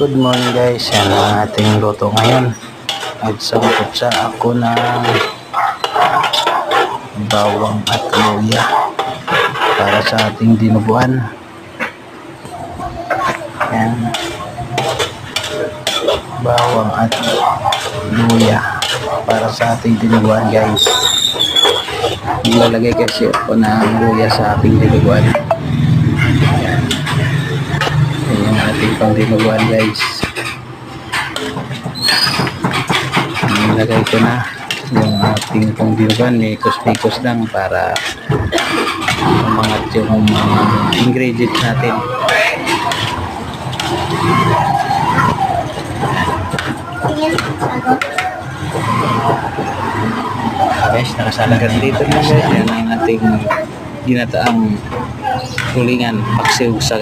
Good morning guys, yan ang ating luto ngayon. Nagsangkot sa ako ng bawang at luya para sa ating dinuguan. Yan, bawang at luya para sa ating dinuguan guys. Nilalagay kasi ako ng luya sa ating dinuguan. Yan yung ating pang dinuguan guys. Nilagay ko na yung ating pang dinuguan, mikos-mikos lang para umangat yung mga ingredients natin. Guys, nakasalagad dito na guys. Yan ang ating ginataang tulingan, paksiw sa